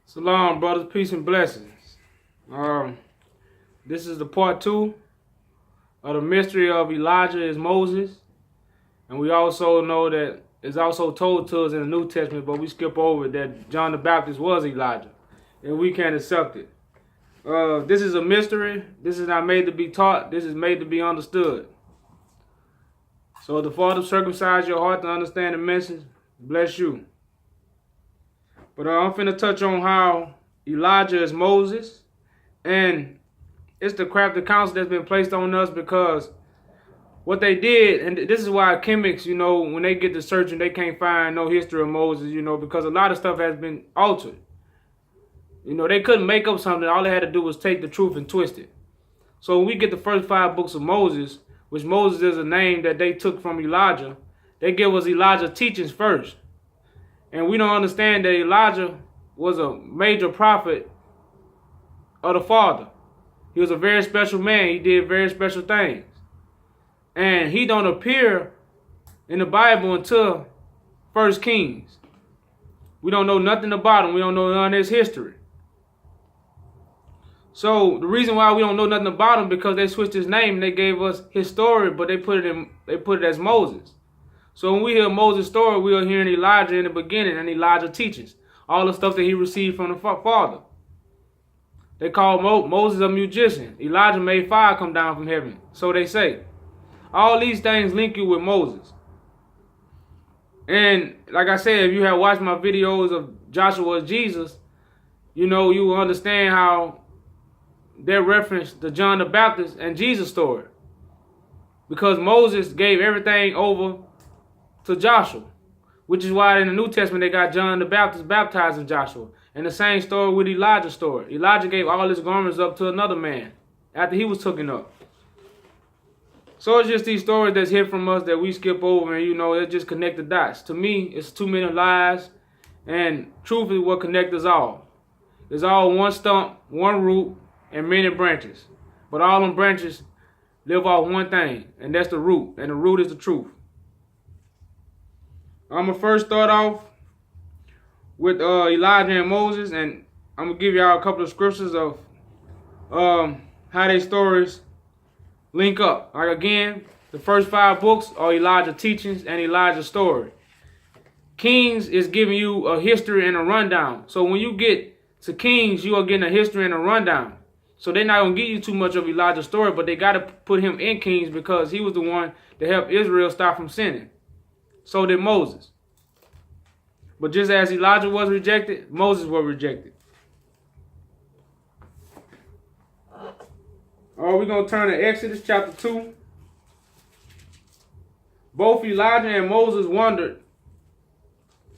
Salam, brothers, peace and blessings. This is the part 2 of the mystery of Elijah as Moses. And we also know that it's also told to us in the New Testament, but we skip over it, that John the Baptist was Elijah. And we can't accept it. This is a mystery. This is not made to be taught. This is made to be understood. So the Father circumcise your heart to understand the message. Bless you. But I'm finna touch on how Elijah is Moses. And it's the crafty counsel that's been placed on us, because what they did, and this is why chemics, when they get to searching, they can't find no history of Moses, because a lot of stuff has been altered. They couldn't make up something. All they had to do was take the truth and twist it. So when we get the first 5 books of Moses, which Moses is a name that they took from Elijah, they give us Elijah's teachings first. And we don't understand that Elijah was a major prophet of the Father. He was a very special man. He did very special things. And he don't appear in the Bible until 1 Kings. We don't know nothing about him. We don't know none of his history. So the reason why we don't know nothing about him, because they switched his name and they gave us his story, but they put it as Moses. So when we hear Moses' story, we are hearing Elijah in the beginning, and Elijah teaches all the stuff that he received from the Father. They call Moses a magician. Elijah made fire come down from heaven, so they say. All these things link you with Moses. And like I said, if you have watched my videos of Joshua as Jesus, you will understand how they reference the John the Baptist and Jesus story. Because Moses gave everything over to Joshua, which is why in the New Testament they got John the Baptist baptizing Joshua. And the same story with Elijah's story. Elijah gave all his garments up to another man after he was taken up. So it's just these stories that's hid from us that we skip over, and they just connect the dots. To me, it's too many lies, and truth is what connects us all. It's all one stump, one root, and many branches. But all them branches live off one thing, and that's the root. And the root is the truth. I'm going to first start off with Elijah and Moses, and I'm going to give y'all a couple of scriptures of how their stories link up. Like again, the first 5 books are Elijah's teachings and Elijah's story. Kings is giving you a history and a rundown. So when you get to Kings, you are getting a history and a rundown. So they're not going to give you too much of Elijah's story, but they got to put him in Kings because he was the one that helped Israel stop from sinning. So did Moses. But just as Elijah was rejected, Moses was rejected. We're going to turn to Exodus chapter 2. Both Elijah and Moses wandered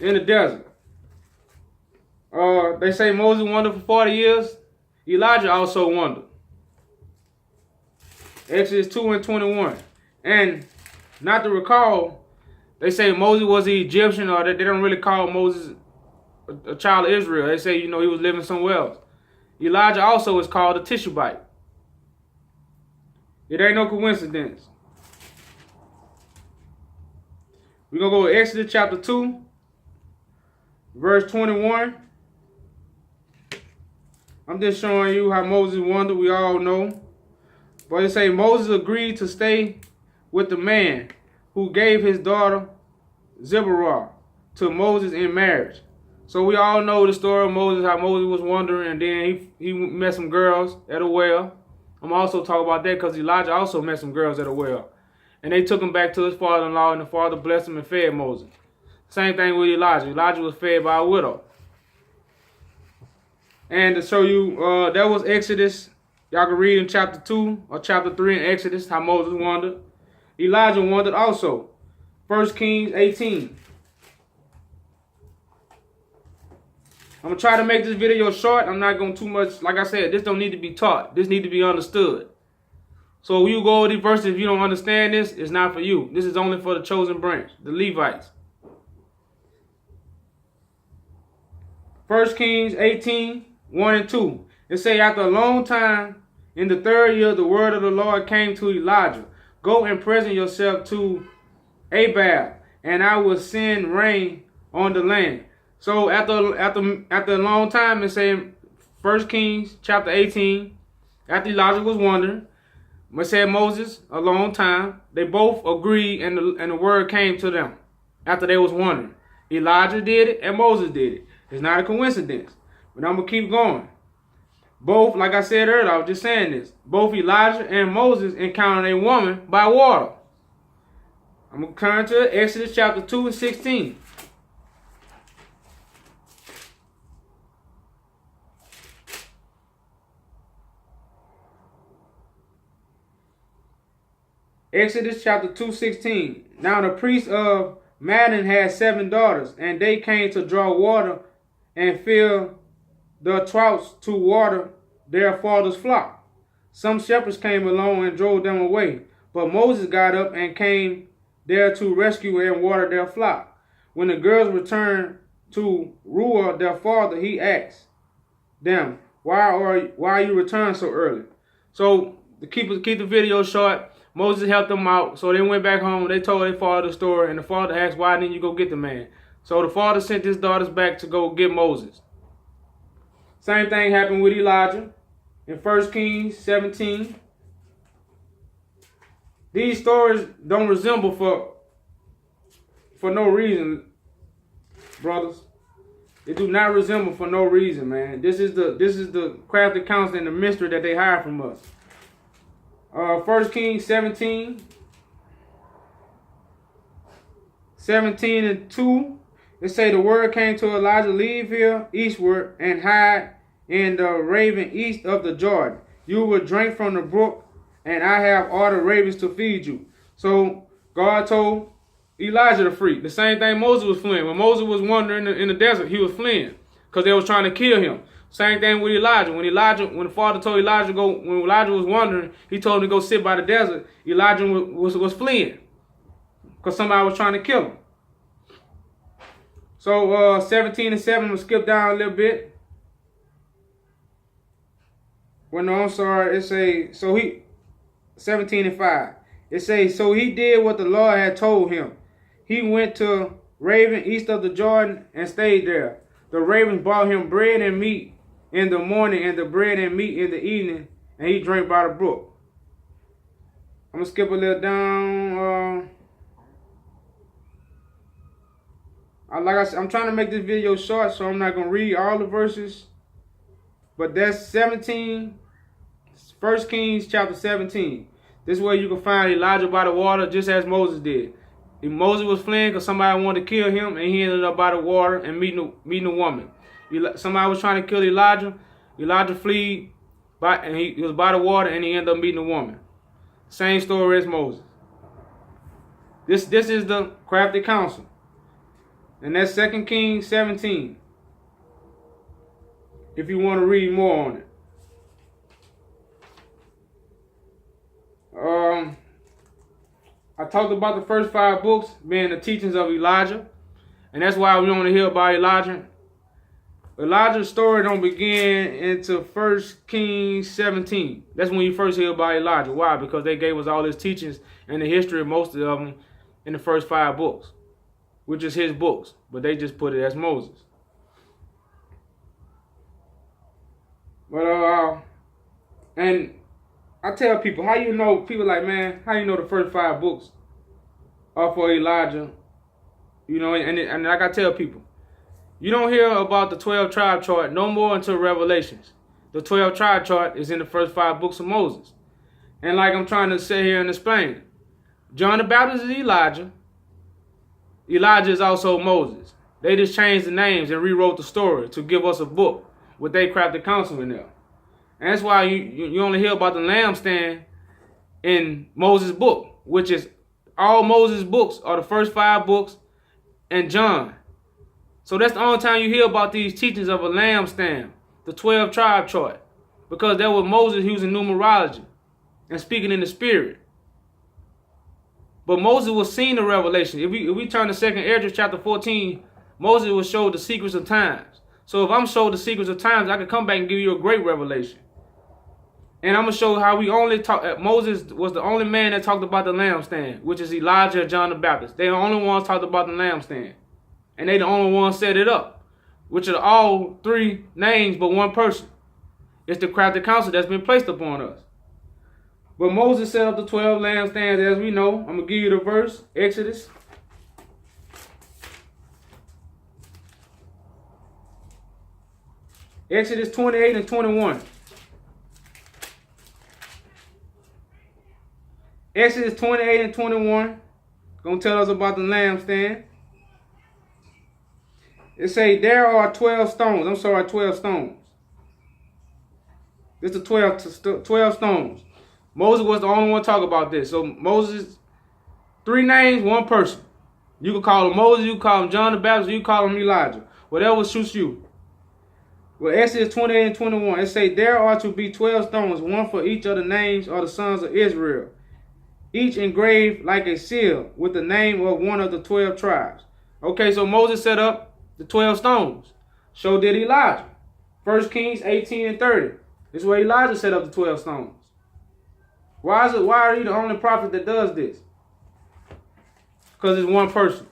in the desert. They say Moses wandered for 40 years. Elijah also wandered. Exodus 2 and 21. And not to recall, they say Moses was the Egyptian, or they don't really call Moses a child of Israel. They say, he was living somewhere else. Elijah also is called a Tishbite. It ain't no coincidence. We're going to go to Exodus chapter 2, verse 21. I'm just showing you how Moses wandered. We all know. But it say Moses agreed to stay with the man who gave his daughter Zipporah to Moses in marriage. So we all know the story of Moses, how Moses was wandering, and then he met some girls at a well. I'm also talking about that because Elijah also met some girls at a well. And they took him back to his father-in-law, and the father blessed him and fed Moses. Same thing with Elijah. Elijah was fed by a widow. And to show you, that was Exodus. Y'all can read in chapter 2 or chapter 3 in Exodus how Moses wandered. Elijah wandered also. 1 Kings 18. I'm going to try to make this video short. I'm not going too much. Like I said, this don't need to be taught. This need to be understood. So when you go over these verses, if you don't understand this, it's not for you. This is only for the chosen branch, the Levites. 1 Kings 18, 1 and 2. It say, after a long time, in the 3rd year, the word of the Lord came to Elijah. Go and present yourself to Abab, and I will send rain on the land. So after a long time, it said 1 Kings chapter 18, after Elijah was wandering, it said Moses a long time. They both agreed, and the word came to them after they was wandering. Elijah did it and Moses did it. It's not a coincidence. But I'm gonna keep going. Both, like I said earlier, I was just saying this. Both Elijah and Moses encountered a woman by water. I'm gonna turn to Exodus chapter 2 and 16. Exodus chapter 2:16. Now the priest of Madden had 7 daughters, and they came to draw water and fill the troughs to water their father's flock. Some shepherds came along and drove them away, but Moses got up and came there to rescue and water their flock. When the girls returned to Reuel their father, he asked them, why you return so early? So to keep the video short, Moses helped them out, so they went back home. They told their father the story, and the father asked, why didn't you go get the man? So the father sent his daughters back to go get Moses. Same thing happened with Elijah in 1 Kings 17. These stories don't resemble for no reason, brothers. They do not resemble for no reason, man. This is the crafty counsel and the mystery that they hide from us. 1 Kings 17 and 2. It say the word came to Elijah, leave here eastward and hide in the raven east of the Jordan. You will drink from the brook, and I have ordered ravens to feed you. So God told Elijah to flee. The same thing Moses was fleeing. When Moses was wandering in the desert, he was fleeing because they was trying to kill him. Same thing with Elijah. When the father told Elijah to go, when Elijah was wandering, he told him to go sit by the desert. Elijah was fleeing because somebody was trying to kill him. So 17 and 7, we'll skip down a little bit. Well, no, I'm sorry. It say, 17 and 5. It says, so he did what the Lord had told him. He went to Raven east of the Jordan and stayed there. The ravens brought him bread and meat in the morning and the bread and meat in the evening, and he drank by the brook. I'm going to skip a little down. Like I said, I'm trying to make this video short, so I'm not going to read all the verses. But that's 17, 1 Kings chapter 17. This is where you can find Elijah by the water, just as Moses did. Moses was fleeing because somebody wanted to kill him, and he ended up by the water and meeting a woman. Somebody was trying to kill Elijah. Elijah fled, and he was by the water, and he ended up meeting a woman. Same story as Moses. This is the crafty counsel. And that's 2 Kings 17. If you want to read more on it. I talked about the first 5 books being the teachings of Elijah. And that's why we want to hear about Elijah. Elijah's story don't begin into 1 Kings 17. That's when you first hear about Elijah. Why? Because they gave us all his teachings and the history of most of them in the first 5 books, which is his books. But they just put it as Moses. But and I tell people, how you know, people like, man, how you know the first 5 books are for Elijah? You know, and like I tell people, you don't hear about the 12 tribe chart no more until Revelations. The 12 tribe chart is in the first 5 books of Moses. And like I'm trying to sit here and explain, John the Baptist is Elijah. Elijah is also Moses. They just changed the names and rewrote the story to give us a book with their crafted counsel in there. And that's why you only hear about the lampstand in Moses' book, which is all Moses' books are the first 5 books and John. So that's the only time you hear about these teachings of a lampstand, the 12 tribe chart, because that was Moses using numerology and speaking in the spirit. But Moses was seeing the revelation. If we turn to 2 Ezra chapter 14, Moses was showed the secrets of times. So if I'm showed the secrets of times, I can come back and give you a great revelation. And I'm going to show how we only talk. Moses was the only man that talked about the lampstand, which is Elijah and John the Baptist. They the only ones talked about the lampstand. And they the only ones set it up. which are all three names but one person. It's the crafty counsel that's been placed upon us. But Moses set up the 12 lampstands, as we know. I'm going to give you the verse, Exodus. Exodus 28 and 21. Exodus 28 and 21. Going to tell us about the lampstand. It say there are 12 stones. 12 stones. It's the 12 stones. Moses was the only one to talk about this. So Moses, three names, one person. You can call him Moses, you can call him John the Baptist, you can call him Elijah. Whatever suits you. Well, Exodus 28 and 21, it say there are to be 12 stones, one for each of the names of the sons of Israel, each engraved like a seal with the name of one of the 12 tribes. Okay, so Moses set up the 12 stones. So did Elijah. 1 Kings 18 and 30. This is where Elijah set up the 12 stones. Why are you the only prophet that does this? Because it's one person.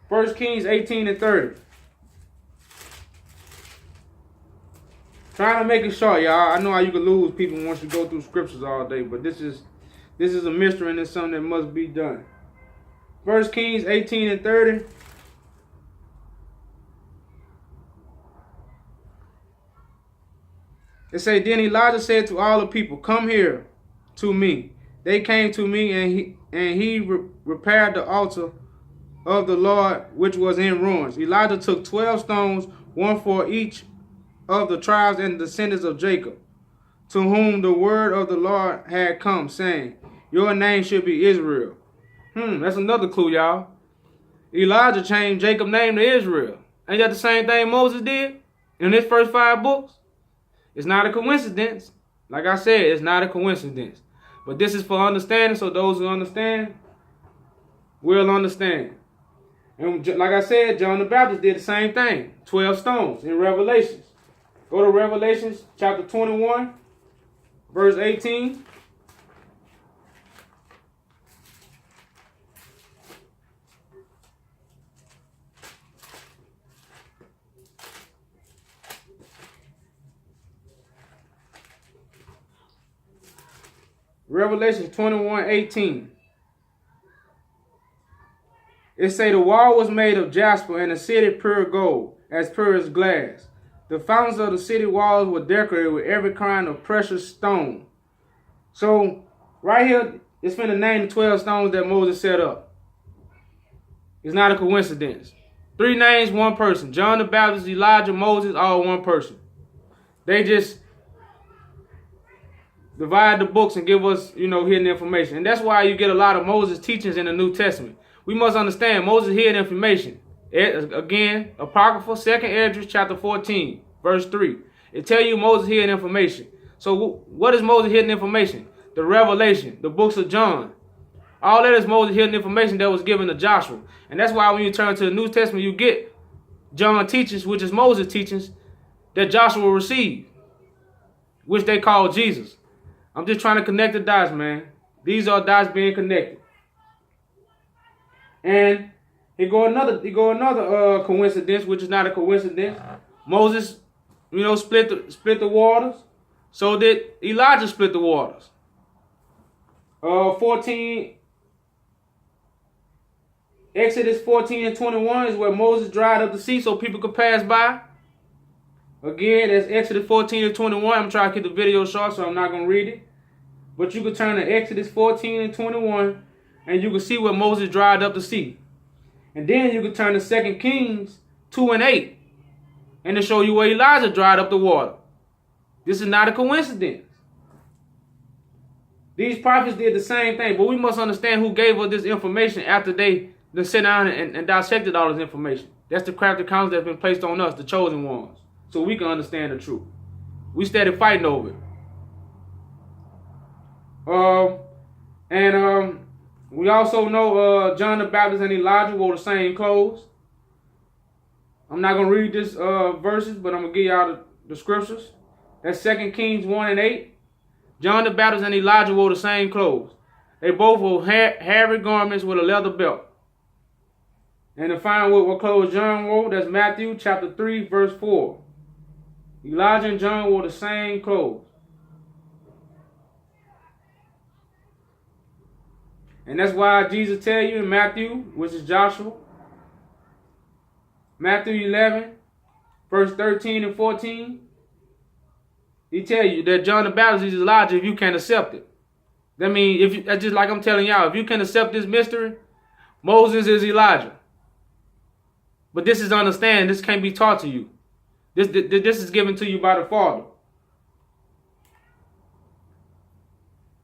1 Kings 18 and 30. Trying to make it short, y'all. I know how you can lose people once you go through scriptures all day, but this is a mystery and it's something that must be done. 1 Kings 18 and 30. It say, then Elijah said to all the people, come here to me. They came to me, and he repaired the altar of the Lord, which was in ruins. Elijah took 12 stones, one for each of the tribes and descendants of Jacob, to whom the word of the Lord had come, saying, your name should be Israel. That's another clue, y'all. Elijah changed Jacob's name to Israel. Ain't that the same thing Moses did in his first 5 books? It's not a coincidence. Like I said, it's not a coincidence. But this is for understanding, so those who understand will understand. And like I said, John the Baptist did the same thing. 12 stones in Revelations. Go to Revelations chapter 21, verse 18. Revelation 21:18. It say the wall was made of jasper and the city pure gold, as pure as glass. The fountains of the city walls were decorated with every kind of precious stone. So right here, it's finna name the 12 stones that Moses set up. It's not a coincidence. 3 names, one person. John the Baptist, Elijah, Moses, all one person. They just divide the books and give us, hidden information. And that's why you get a lot of Moses teachings in the New Testament. We must understand Moses hid information. Again, Apocrypha, 2nd Esdras, chapter 14, verse 3. It tell you Moses hid information. So what is Moses hidden information? The Revelation, the books of John. All that is Moses hidden information that was given to Joshua. And that's why when you turn to the New Testament, you get John teachings, which is Moses teachings, that Joshua received, which they call Jesus. I'm just trying to connect the dots, man. These are dots being connected. And here go another coincidence, which is not a coincidence. Moses, split the waters. So did Elijah split the waters. 14 Exodus 14 and 21 is where Moses dried up the sea so people could pass by. Again, that's Exodus 14 and 21. I'm trying to keep the video short, so I'm not going to read it. But you can turn to Exodus 14 and 21, and you can see where Moses dried up the sea. And then you can turn to 2 Kings 2 and 8, and to show you where Elijah dried up the water. This is not a coincidence. These prophets did the same thing, but we must understand who gave us this information after they sat down and dissected all this information. That's the crafty counsel that's been placed on us, the chosen ones, so we can understand the truth. We started fighting over it. We also know John the Baptist and Elijah wore the same clothes. I'm not going to read this verses, but I'm going to give y'all the scriptures. That's 2 Kings 1 and 8. John the Baptist and Elijah wore the same clothes. They both wore hairy garments with a leather belt. And to find what clothes John wore, that's Matthew chapter 3, verse 4. Elijah and John wore the same clothes. And that's why Jesus tell you in Matthew, which is Joshua, Matthew 11, verse 13 and 14, he tell you that John the Baptist is Elijah if you can't accept it. That means, that's just like I'm telling y'all, if you can accept this mystery, Moses is Elijah. But this is understand, this can't be taught to you. This is given to you by the Father.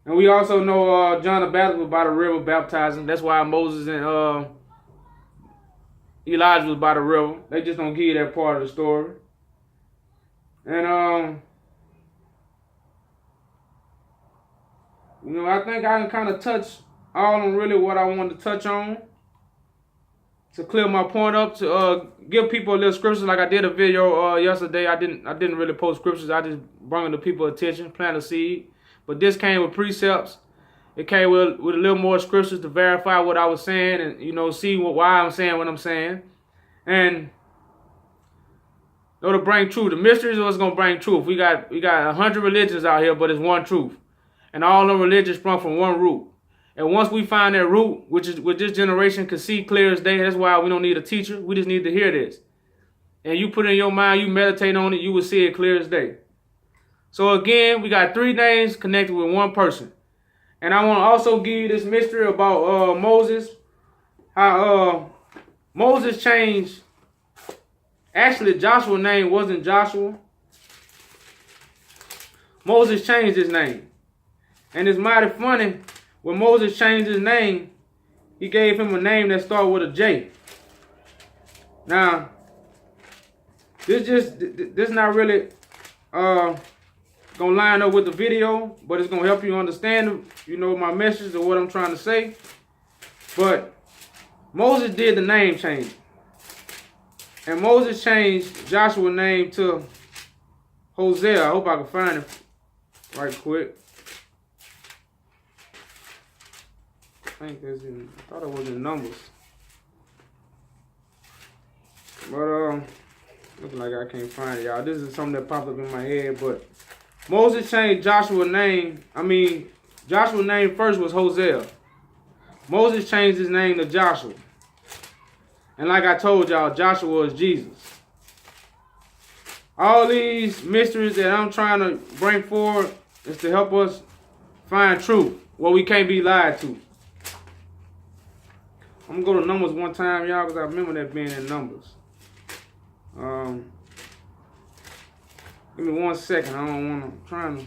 And we also know John the Baptist was by the river baptizing. That's why Moses and Elijah was by the river. They just don't give you that part of the story. And I think I can kind of touch all on really what I wanted to touch on to clear my point up, to give people a little scriptures. Like I did a video yesterday. I didn't really post scriptures. I just brought it to people's attention, plant a seed. But this came with precepts. It came with a little more scriptures to verify what I was saying, and see why I'm saying what I'm saying, and to bring truth. The mysteries is what's gonna bring truth. We got 100 religions out here, but it's one truth, and all the religions sprung from one root. And once we find that root, which this generation can see clear as day, that's why we don't need a teacher. We just need to hear this, and you put it in your mind, you meditate on it, you will see it clear as day. So again, we got 3 names connected with one person. And I want to also give you this mystery about Moses. How Moses changed. Actually, Joshua's name wasn't Joshua. Moses changed his name. And it's mighty funny, when Moses changed his name, he gave him a name that started with a J. Now, this not really gonna line up with the video, but it's gonna help you understand, my message or what I'm trying to say. But Moses did the name change, and Moses changed Joshua's name to Hosea. I hope I can find it right quick. I thought it was in Numbers, but looks like I can't find it, y'all. This is something that popped up in my head, but Moses changed Joshua's name. Joshua's name first was Hosea. Moses changed his name to Joshua. And like I told y'all, Joshua is Jesus. All these mysteries that I'm trying to bring forward is to help us find truth, what we can't be lied to. I'm going to go to Numbers one time, y'all, because I remember that being in Numbers. Give me 1 second. I don't want to. I'm trying to.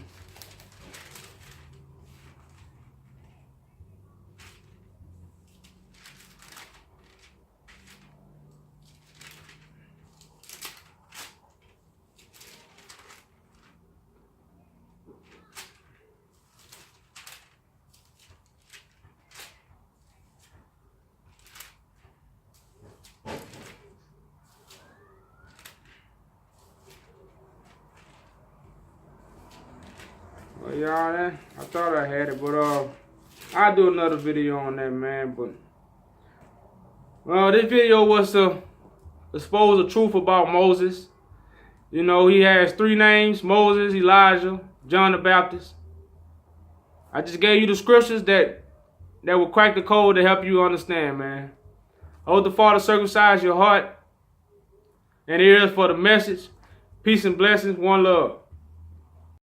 Well, y'all, I thought I had it, but I'll do another video on that, man. But this video was to expose the truth about Moses. He has 3 names: Moses, Elijah, John the Baptist. I just gave you the scriptures that will crack the code to help you understand, man. I hope the Father circumcise your heart and ears for the message. Peace and blessings. One love.